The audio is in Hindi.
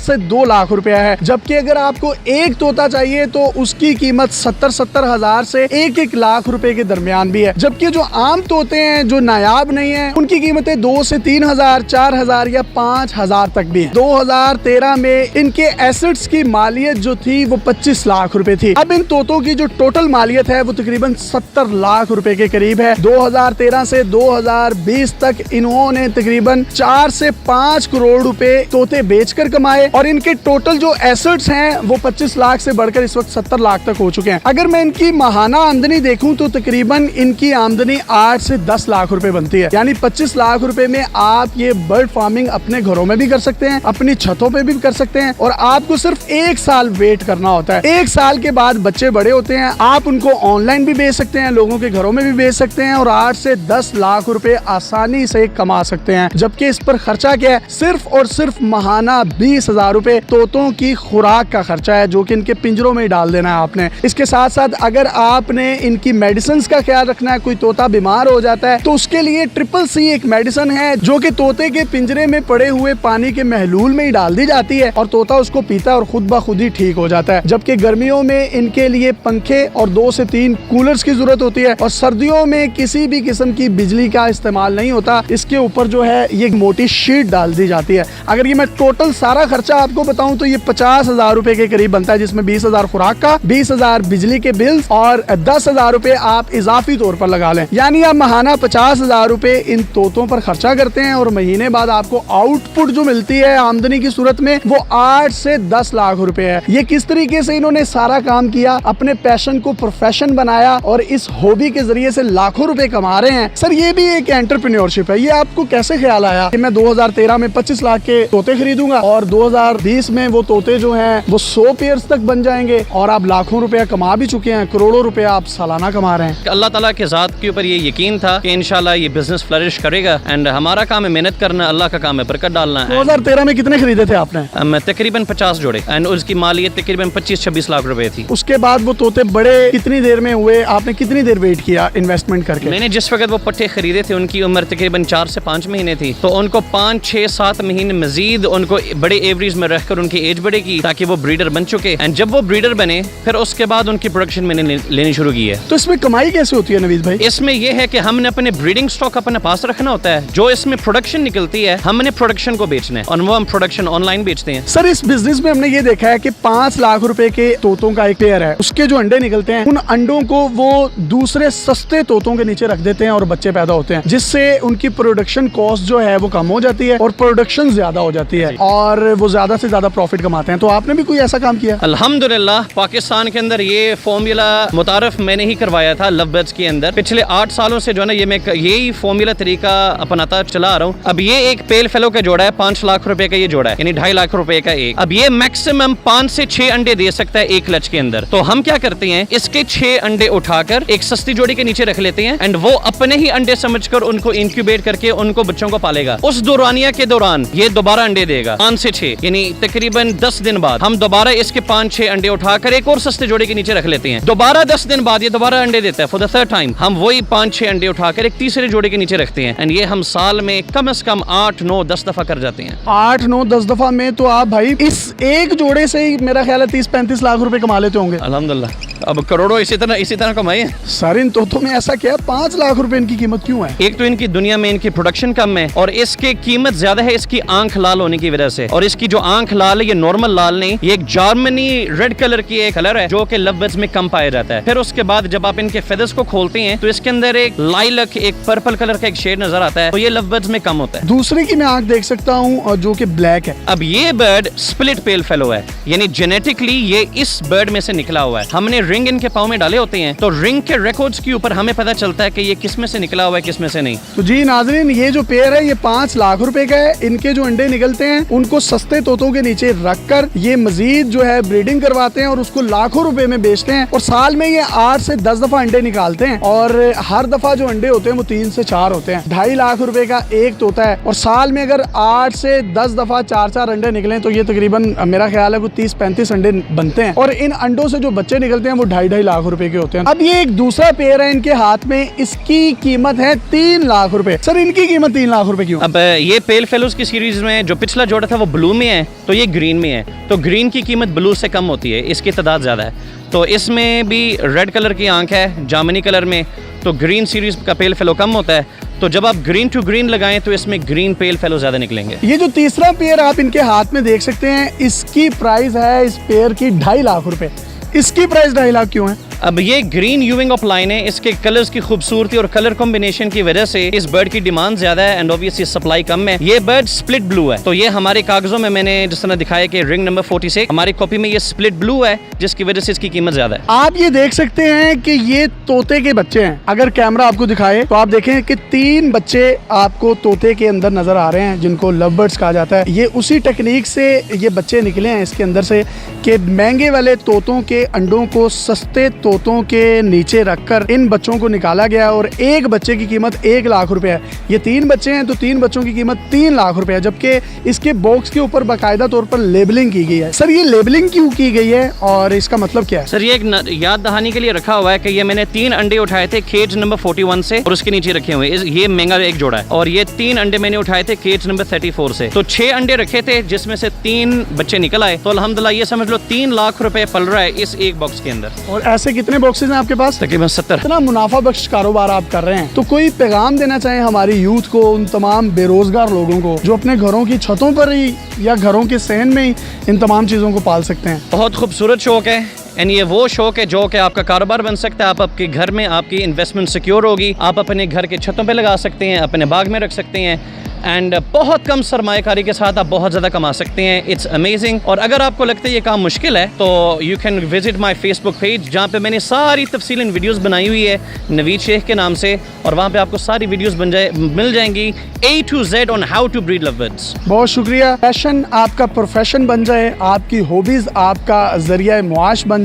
से 2 लाख रुपया है। जबकि अगर आपको एक तोता चाहिए तो उसकी कीमत 70 हजार से 1 लाख रुपए के दरमियान भी है। जबकि जो आम तोते हैं जो नायाब नहीं है उनकी कीमतें 2 से 3 हजार, 4 हजार या 5 हजार तक भी है। 2013 में इनके एसेट्स की मालियत जो थी वो 25 लाख रुपए थी। अब इन तोतों की जो टोटल मालियत है वो तकरीबन 70 लाख रुपए के करीब है। 2013 से 2020 तक इन्होंने तकरीबन 4 से 5 करोड़ रुपए तोते बेचकर कमाए और इनके टोटल जो एसेट्स हैं वो 25 लाख से बढ़कर इस वक्त 70 लाख तक हो चुके हैं। अगर मैं इनकी माहाना आमदनी देखूं तो तकरीबन इनकी आमदनी 8 से 10 लाख रुपए बनती है। यानी 25 लाख रुपए में आप ये बर्ड फार्मिंग अपने घरों में भी कर सकते हैं, अपनी छतों पे भी कर सकते हैं और आपको सिर्फ 1 साल वेट करना होता है। 1 साल के बाद बच्चे बड़े होते हैं, आप उनको ऑनलाइन भी बेच सकते हैं, लोगों के घरों में भी बेच सकते हैं और 8 से 10 लाख रुपए आसानी से कमा सकते हैं। जबकि इस पर खर्चा क्या है, सिर्फ और सिर्फ माहाना 20,000 रुपए तोतों की खुराक का खर्चा है जो कि इनके पिंजरों में डाल देना है आपने। इसके साथ साथ अगर आपने इनकी मेडिसिन का ख्याल रखना है, कोई तोता बीमार हो जाता है तो उसके लिए CCC एक मेडिसिन है जो कि तोते के पिंजरे में पड़े हुए पानी के महलूल में ही डाल दी जाती है और तोता उसको पीता है और खुद ब खुद ही ठीक हो जाता है। जबकि गर्मियों में इनके लिए पंखे और 2 से 3 कूलर्स की जरूरत होती है और सर्दियों में किसी भी किस्म की बिजली का इस्तेमाल नहीं होता। इसके ऊपर जो है ये मोटी शीट डाल दी जाती है। अगर ये मैं टोटल सारा खर्चा आपको बताऊं तो ये 50,000 रुपए के करीब बनता है, जिसमें 20,000 खुराक का, 20,000 बिजली के बिल्स और 10,000 रुपए आप इजाफी तौर पर लगा लें। यानी आप माहाना 50,000 रुपए इन तोतों पर खर्चा करते हैं और महीने बाद आपको आउटपुट जो मिलती है आमदनी की सूरत में वो 8 से 10 लाख रुपए है। ये किस तरीके से इन्होंने सारा काम किया, अपने पैशन को प्रोफेशन बनाया और इस हॉबी के जरिए से लाखों रुपए कमा रहे हैं। सर ये भी एक एंटरप्रेन्योरशिप है। ये आपको कैसे ख्याल आया कि मैं 2013 में 25 लाख के तोते खरीदूंगा और 2020 में वो तोते जो हैं वो 100 पेयर्स तक बन जाएंगे और आप लाखों रुपया कमा भी चुके हैं, करोड़ों रुपया आप सालाना कमा रहे हैं। अल्लाह ताला के ज़ात के ऊपर ये यकीन था कि इंशाल्लाह ये बिजनेस फ्लरिश करेगा एंड हमारा काम है मेहनत करना, अल्लाह का काम है बरकत डालना। 2013 में कितने खरीदे थे आपने? तकरीबन 50 जोड़े एंड उसकी मालियत तकरीबन 25-26 लाख रुपए थी। उसके बाद वो तोते बड़े कितनी देर में हुए? आपने कितनी देर वेट किया इन्वेस्टमेंट करके? मैंने जिस वक्त वो पट्टे खरीदे थे उनकी उम्र तकरीबन 4 से 5 महीने थी, तो उनको 5, 6, 7 महीने मजीद उनको बड़े एवरेज में रखकर उनकी एज बढ़ेगी ताकि वो ब्रीडर बन चुके एंड जब वो ब्रीडर बने फिर उसके बाद उनकी प्रोडक्शन मैंने लेनी शुरू की है। तो इसमें कमाई कैसे होती है नवीद भाई? इसमें यह है कि हमने अपने ब्रीडिंग स्टॉक अपने पास रखना होता है, जो इसमें प्रोडक्शन निकलती है हमने प्रोडक्शन को बेचना है और वो हम प्रोडक्शन ऑनलाइन बेचते हैं। सर इस बिजनेस में हमने ये देखा है कि 5 लाख रुपए के तोतों का एक पेयर है, उसके जो अंडे निकलते हैं उन अंडों को वो दूसरे सस्ते तोतों के नीचे रख देते हैं और बच्चे पैदा होते हैं, जिससे उनकी प्रोडक्शन कॉस्ट जो है वो कम हो जाती है और प्रोडक्शन ज्यादा हो जाती है और वो ज्यादा से ज्यादा प्रॉफिट कमाते हैं। तो आपने भी कोई ऐसा काम किया? अल्हम्दुलिल्लाह पाकिस्तान के अंदर ये फॉर्मूला मुतारफ मैंने ही करवाया था लव बर्ड्स के अंदर। पिछले 8 सालों से जो है ना ये मैं यही फॉर्मूला तरीका अपनाता चला आ रहा हूँ। अब ये एक पेल फेलो का जोड़ा है, 5 लाख रुपए का ये जोड़ा है, यानी 2.5 लाख रुपए का एक। अब ये मैक्सिमम 5 से 6 अंडे दे सकता है एक क्लच के अंदर। तो हम क्या करते हैं, इसके 6 अंडे उठाकर एक सस्ती जोड़ी के नीचे रख लेते हैं एंड वो अपने ही अंडे समझकर उनको इंक्यूबेट करके उनको बच्चों को पालेगा। उस दौरानिया के दौरान ये दोबारा अंडे देगा 5 से 6, यानी तकरीबन 10 दिन बाद हम दोबारा इसके 5-6 अंडे उठाकर एक और सस्ते जोड़ी के नीचे रख लेते हैं। दोबारा 10 दिन बाद ये दोबारा अंडे देता है फॉर द थर्ड टाइम। हम वही 5-6 अंडे उठाकर एक तीसरे जोड़े के नीचे रखते हैं एंड ये हम साल में कम से कम 8-9-10 दफा कर जाते हैं। 8-9-10 दफा में तो आप भाई इस एक जोड़े से ही मेरा ख्याल है 30-35 लाख रुपए कमा लेते होंगे। अल्हम्दुलिल्लाह अब करोड़ों इसी तरह कमाए हैं। सर इन तोतों में ऐसा क्या 5 लाख रुपए इनकी कीमत क्यों है? एक तो इनकी दुनिया में इनकी प्रोडक्शन कम है और इसकी कीमत ज्यादा है इसकी आंख लाल होने की वजह से। और इसकी जो आंख लाल है ये नॉर्मल लाल नहीं, ये एक जर्मनी रेड कलर की एक कलर है जो कि लव बर्ड्स में कम पाया जाता है। फिर उसके बाद जब आप इनके फेदर्स को खोलते हैं तो इसके अंदर एक लाइलक, एक पर्पल कलर का एक शेड नजर आता है, तो ये लव बर्ड्स में कम होता है। दूसरे की मैं आंख देख सकता हूँ और जो कि ब्लैक है। अब ये बर्ड स्प्लिट पेल फेलो है, यानी जेनेटिकली ये इस बर्ड में से निकला हुआ है। हमने रिंग इनके पाँव में डाले होते हैं तो रिंग के रिकॉर्ड्स के ऊपर हमें पता चलता है कि ये किस में से निकला हुआ है किस में से नहीं। तो जी नाजरीन ये जो पेयर है ये 5 लाख रुपए का है। इनके जो अंडे निकलते हैं उनको सस्ते तोतों के नीचे रखकर ये मजीद जो है ब्रीडिंग करवाते हैं और उसको लाखों रुपए में बेचते हैं और साल में ये 8 से 10 दफा अंडे निकालते हैं और हर दफा जो अंडे होते हैं वो 3 से 4 होते हैं। 2.5 लाख रुपए का एक तोता है और साल में अगर 8 से 10 दफा 4-4 अंडे निकले तो ये तकरीबन मेरा ख्याल है 30-35 अंडे बनते हैं और इन अंडों से जो बच्चे निकलते हैं वो 2.5 लाख रुपए के होते हैं। अब ये एक दूसरा पेयर है इनके हाथ में, इसकी कीमत है 3 लाख रुपए। सर इनकी कीमत 3 लाख रुपए क्यों? अब ये पेल फेलोज की सीरीज में जो पिछला जोड़ा था वो ब्लू में है, तो ये ग्रीन में है, तो ग्रीन की कीमत ब्लू से कम होती है, इसकी तादाद ज़्यादा है। तो इसमें भी रेड कलर की आंख है, जामनी कलर में, तो ग्रीन सीरीज का पेल फेलो कम होता है। तो जब आप ग्रीन टू ग्रीन लगाएं तो इसमें ग्रीन पेल फेलो ज़्यादा निकलेंगे। ये जो तीसरा पेयर आप इनके हाथ में देख सकते हैं, इसकी प्राइस है इस पेयर की 2.5 लाख रुपए। इसकी प्राइस 2.5 लाख क्यों है? अब ये ग्रीन यूविंग ऑफ लाइन है, इसके कलर्स की खूबसूरती और कलर कॉम्बिनेशन की वजह से इस बर्ड की डिमांड ज्यादा है एंड ऑब्वियसली सप्लाई कम है। ये बर्ड स्प्लिट ब्लू है, तो ये हमारे कागजों में मैंने जिस तरह दिखाया कि रिंग नंबर 46, हमारी कॉपी में ये स्प्लिट ब्लू है, जिसकी वजह से इसकी कीमत ज्यादा है। आप ये देख सकते हैं कि ये तोते के बच्चे हैं। अगर कैमरा आपको दिखाए तो आप देखें कि 3 बच्चे आपको तोते के अंदर नजर आ रहे हैं, जिनको लव बर्ड्स कहा जाता है। ये उसी टेक्निक से ये बच्चे निकले हैं इसके अंदर से, कि महंगे वाले तोतों के अंडों को सस्ते तोतों के नीचे रखकर इन बच्चों को निकाला गया और एक बच्चे की कीमत 1 लाख रुपए है। ये 3 बच्चे हैं तो 3 बच्चों की कीमत 3 लाख रुपए है, जबकि इसके बॉक्स के ऊपर बाकायदा तौर पर लेबलिंग की गई है। सर ये लेबलिंग क्यों की गई है और इसका मतलब क्या है? सर ये एक याद दहानी के लिए रखा हुआ है कि ये मैंने 3 अंडे उठाए थे केज नंबर 41 से और उसके नीचे रखे हुए। ये महंगा एक जोड़ा है, और ये 3 अंडे मैंने उठाए थे केज नंबर 34 से, तो 6 अंडे रखे थे जिसमें से 3 बच्चे निकल आए। तो अल्हम्दुलिल्लाह ये समझ लो 3 लाख रुपए पल रहा है इस एक बॉक्स के अंदर। और ऐसे कितने बॉक्सेस हैं आपके पास? तकरीबन 70। इतना मुनाफा बख्श कारोबार आप कर रहे हैं, तो कोई पैगाम देना चाहें हमारी यूथ को, उन तमाम बेरोजगार लोगों को जो अपने घरों की छतों पर ही या घरों के सहन में ही इन तमाम चीज़ों को पाल सकते हैं? बहुत खूबसूरत शौक है एंड ये वो शौक है जो कि आपका कारोबार बन सकता है। आप आपके घर में आपकी इन्वेस्टमेंट सिक्योर होगी, आप अपने घर के छतों पे लगा सकते हैं, अपने बाग में रख सकते हैं एंड बहुत कम सरमायाकारी के साथ आप बहुत ज़्यादा कमा सकते हैं। It's amazing. और अगर आपको लगता है ये काम मुश्किल है तो you can visit my Facebook page, जहाँ पे मैंने सारी तफसीलन वीडियोस बनाई हुई है नवीद शेख के नाम से, और वहाँ पे आपको सारी वीडियोस मिल जाएंगी A to Z on how to breed lovebirds. बहुत शुक्रिया। पैशन आपका प्रोफेशन बन जाए, आपकी हॉबीज़ आपका जरिया मुआश बन